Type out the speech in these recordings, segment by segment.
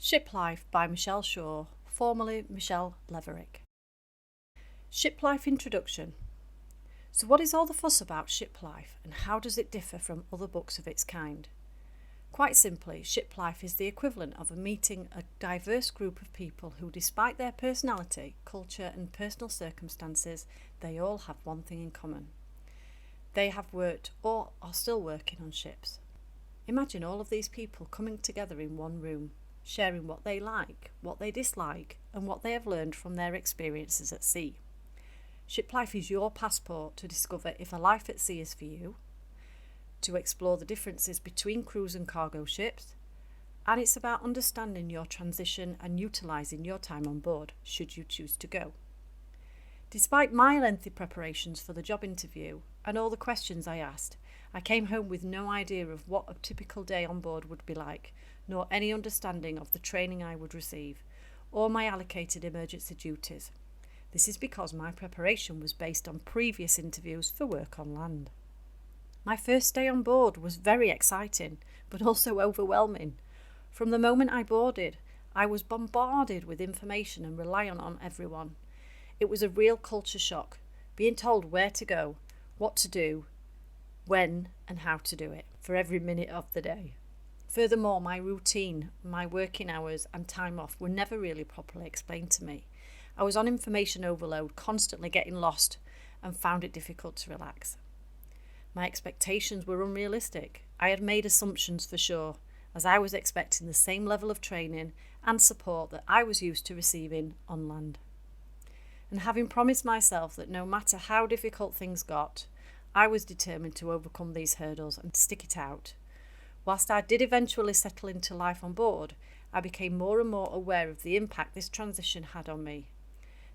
Ship Life by Michelle Shaw, formerly Michelle Leverick. Ship Life Introduction. So what is all the fuss about ship life and how does it differ from other books of its kind? Quite simply, ship life is the equivalent of meeting a diverse group of people who, despite their personality, culture and personal circumstances, they all have one thing in common. They have worked or are still working on ships. Imagine all of these people coming together in one room, sharing what they like, what they dislike, and what they have learned from their experiences at sea. Ship life is your passport to discover if a life at sea is for you, to explore the differences between cruise and cargo ships, and it's about understanding your transition and utilising your time on board, should you choose to go. Despite my lengthy preparations for the job interview and all the questions I asked, I came home with no idea of what a typical day on board would be like, nor any understanding of the training I would receive, or my allocated emergency duties. This is because my preparation was based on previous interviews for work on land. My first day on board was very exciting, but also overwhelming. From the moment I boarded, I was bombarded with information and reliant on everyone. It was a real culture shock, being told where to go, what to do, when and how to do it, for every minute of the day. Furthermore, my routine, my working hours and time off were never really properly explained to me. I was on information overload, constantly getting lost, and found it difficult to relax. My expectations were unrealistic. I had made assumptions for sure, as I was expecting the same level of training and support that I was used to receiving on land. And having promised myself that no matter how difficult things got, I was determined to overcome these hurdles and stick it out. Whilst I did eventually settle into life on board, I became more and more aware of the impact this transition had on me.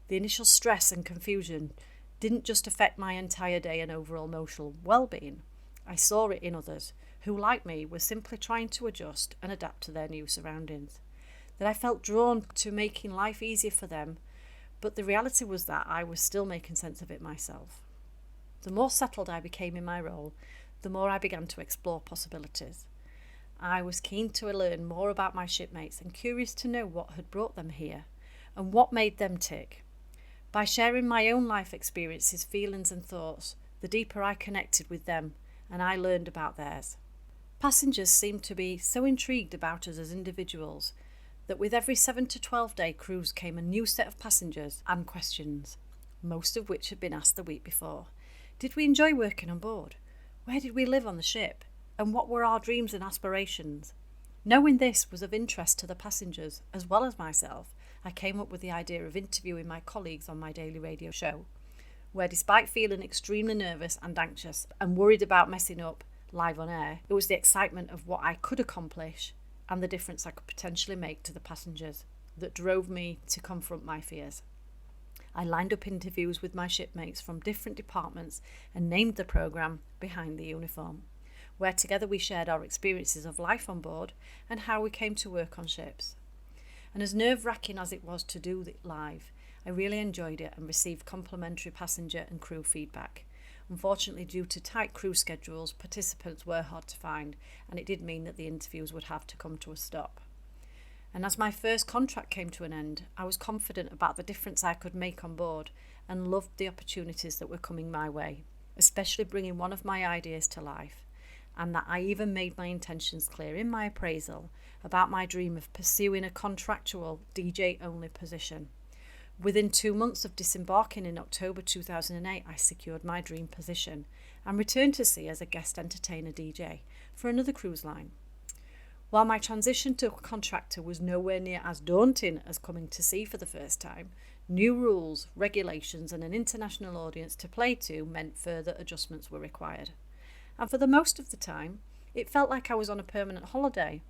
The initial stress and confusion didn't just affect my entire day and overall emotional well-being. I saw it in others who, like me, were simply trying to adjust and adapt to their new surroundings. That I felt drawn to making life easier for them, but the reality was that I was still making sense of it myself. The more settled I became in my role, the more I began to explore possibilities. I was keen to learn more about my shipmates and curious to know what had brought them here and what made them tick. By sharing my own life experiences, feelings and thoughts, the deeper I connected with them and I learned about theirs. Passengers seemed to be so intrigued about us as individuals that with every 7 to 12 day cruise came a new set of passengers and questions, most of which had been asked the week before. Did we enjoy working on board? Where did we live on the ship? And what were our dreams and aspirations? Knowing this was of interest to the passengers as well as myself, I came up with the idea of interviewing my colleagues on my daily radio show, where despite feeling extremely nervous and anxious and worried about messing up live on air, it was the excitement of what I could accomplish and the difference I could potentially make to the passengers that drove me to confront my fears. I lined up interviews with my shipmates from different departments and named the programme Behind the Uniform, where together we shared our experiences of life on board and how we came to work on ships. And as nerve-wracking as it was to do it live, I really enjoyed it and received complimentary passenger and crew feedback. Unfortunately, due to tight crew schedules, participants were hard to find, and it did mean that the interviews would have to come to a stop. And as my first contract came to an end, I was confident about the difference I could make on board and loved the opportunities that were coming my way, especially bringing one of my ideas to life, and that I even made my intentions clear in my appraisal about my dream of pursuing a contractual DJ-only position. Within 2 months of disembarking in October 2008, I secured my dream position and returned to sea as a guest entertainer DJ for another cruise line. While my transition to a contractor was nowhere near as daunting as coming to sea for the first time, new rules, regulations and an international audience to play to meant further adjustments were required. And for the most of the time, it felt like I was on a permanent holiday,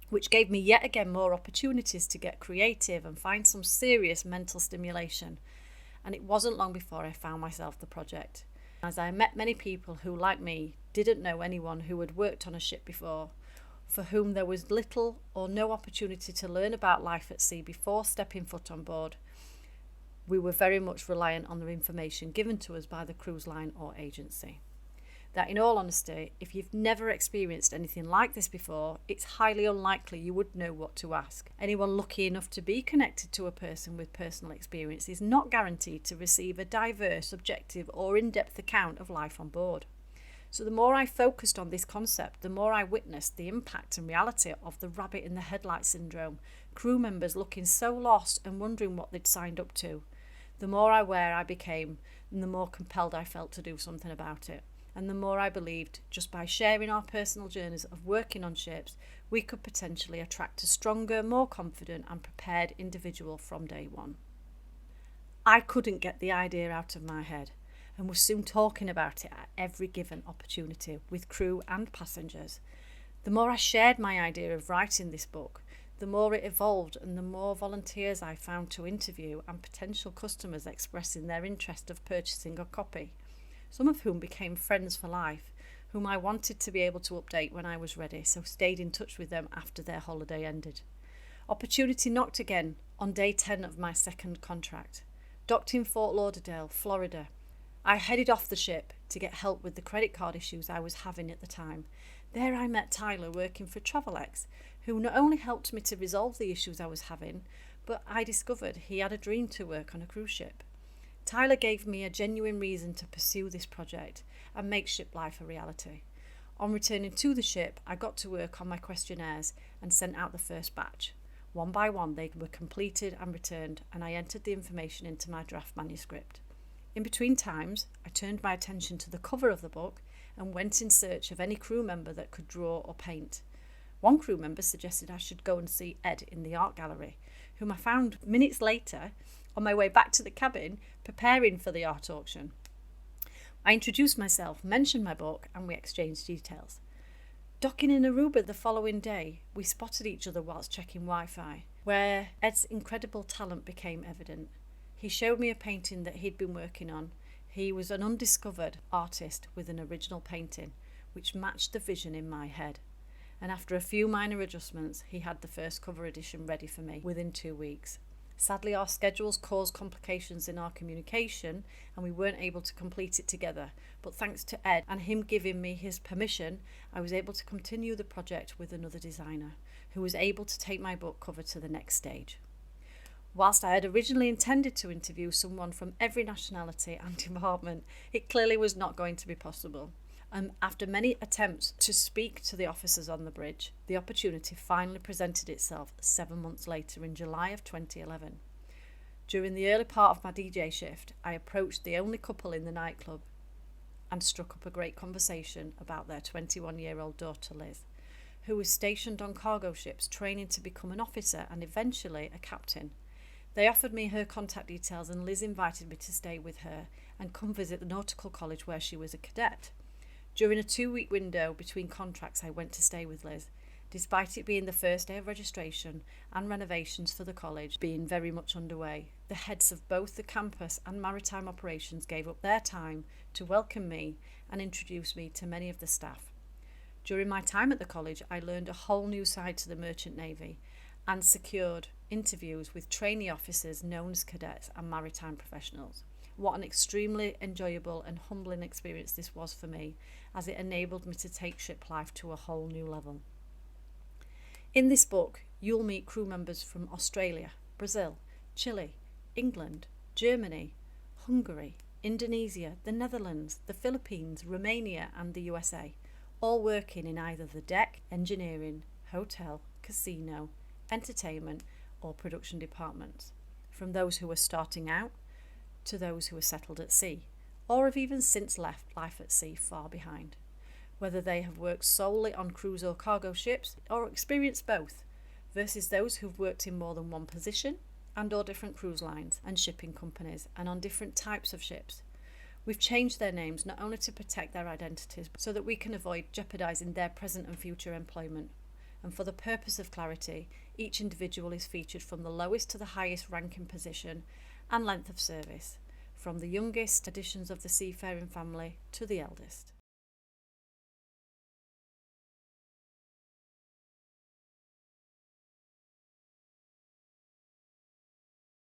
which gave me yet again more opportunities to get creative and find some serious mental stimulation. And it wasn't long before I found myself the project, as I met many people who, like me, didn't know anyone who had worked on a ship before, for whom there was little or no opportunity to learn about life at sea before stepping foot on board. We were very much reliant on the information given to us by the cruise line or agency. that in all honesty, if you've never experienced anything like this before, it's highly unlikely you would know what to ask. Anyone lucky enough to be connected to a person with personal experience is not guaranteed to receive a diverse, objective or in-depth account of life on board. So the more I focused on this concept, the more I witnessed the impact and reality of the rabbit in the headlight syndrome, crew members looking so lost and wondering what they'd signed up to. The more aware I became, and the more compelled I felt to do something about it. And the more I believed, just by sharing our personal journeys of working on ships, we could potentially attract a stronger, more confident and prepared individual from day one. I couldn't get the idea out of my head and was soon talking about it at every given opportunity with crew and passengers. The more I shared my idea of writing this book, the more it evolved and the more volunteers I found to interview and potential customers expressing their interest of purchasing a copy. Some of whom became friends for life, whom I wanted to be able to update when I was ready, so stayed in touch with them after their holiday ended. Opportunity knocked again on day 10 of my second contract. Docked in Fort Lauderdale, Florida. I headed off the ship to get help with the credit card issues I was having at the time. There I met Tyler working for Travelex, who not only helped me to resolve the issues I was having, but I discovered he had a dream to work on a cruise ship. Tyler gave me a genuine reason to pursue this project and make ship life a reality. On returning to the ship, I got to work on my questionnaires and sent out the first batch. One by one they were completed and returned, and I entered the information into my draft manuscript. In between times, I turned my attention to the cover of the book and went in search of any crew member that could draw or paint. One crew member suggested I should go and see Ed in the art gallery, whom I found minutes later on my way back to the cabin, preparing for the art auction. I introduced myself, mentioned my book, and we exchanged details. Docking in Aruba the following day, we spotted each other whilst checking Wi-Fi, where Ed's incredible talent became evident. He showed me a painting that he'd been working on. He was an undiscovered artist with an original painting, which matched the vision in my head. And after a few minor adjustments, he had the first cover edition ready for me within 2 weeks. Sadly, our schedules caused complications in our communication and we weren't able to complete it together. But thanks to Ed and him giving me his permission, I was able to continue the project with another designer who was able to take my book cover to the next stage. Whilst I had originally intended to interview someone from every nationality and department, it clearly was not going to be possible. And after many attempts to speak to the officers on the bridge, the opportunity finally presented itself 7 months later in July of 2011. During the early part of my DJ shift, I approached the only couple in the nightclub and struck up a great conversation about their 21-year-old daughter Liz, who was stationed on cargo ships training to become an officer and eventually a captain. They offered me her contact details and Liz invited me to stay with her and come visit the nautical college where she was a cadet. During a 2-week window between contracts, I went to stay with Liz, despite it being the first day of registration and renovations for the college being very much underway. The heads of both the campus and maritime operations gave up their time to welcome me and introduce me to many of the staff. During my time at the college, I learned a whole new side to the Merchant Navy and secured interviews with trainee officers known as cadets and maritime professionals. What an extremely enjoyable and humbling experience this was for me, as it enabled me to take ship life to a whole new level. In this book, you'll meet crew members from Australia, Brazil, Chile, England, Germany, Hungary, Indonesia, the Netherlands, the Philippines, Romania and the USA, all working in either the deck, engineering, hotel, casino, entertainment or production departments, from those who are starting out to those who are settled at sea, or have even since left life at sea far behind. Whether they have worked solely on cruise or cargo ships, or experienced both, versus those who've worked in more than one position and or different cruise lines and shipping companies and on different types of ships. We've changed their names not only to protect their identities, but so that we can avoid jeopardising their present and future employment. And for the purpose of clarity, each individual is featured from the lowest to the highest ranking position and length of service, from the youngest additions of the seafaring family to the eldest.